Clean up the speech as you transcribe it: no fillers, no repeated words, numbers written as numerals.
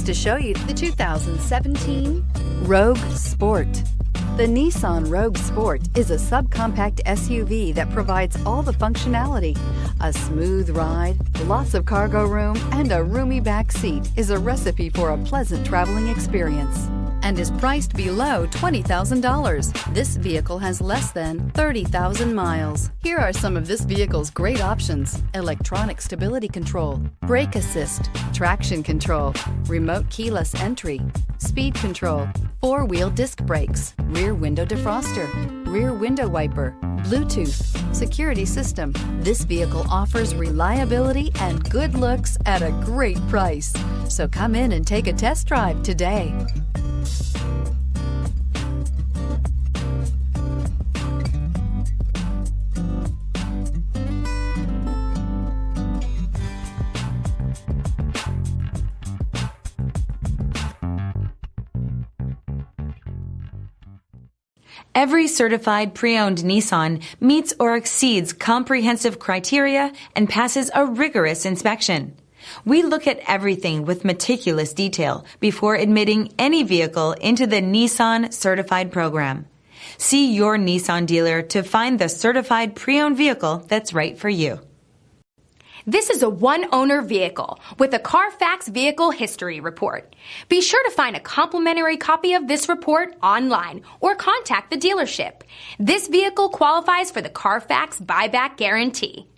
pleased to show you the 2017 Rogue Sport. The Nissan Rogue Sport is a subcompact SUV that provides all the functionality. A smooth ride, lots of cargo room, and a roomy back seat is a recipe for a pleasant traveling experience and is priced below $20,000. This vehicle has less than 30,000 miles. Here are some of this vehicle's great options: electronic stability control, brake assist, traction control, remote keyless entry, speed control, four-wheel disc brakes, rear window defroster, rear window wiper, Bluetooth, security system. This vehicle offers reliability and good looks at a great price. So come in and take a test drive today. Every certified pre-owned Nissan meets or exceeds comprehensive criteria and passes a rigorous inspection. We look at everything with meticulous detail before admitting any vehicle into the Nissan Certified program. See your Nissan dealer to find the certified pre-owned vehicle that's right for you. This is a one-owner vehicle with a Carfax Vehicle History Report. Be sure to find a complimentary copy of this report online or contact the dealership. This vehicle qualifies for the Carfax Buyback Guarantee.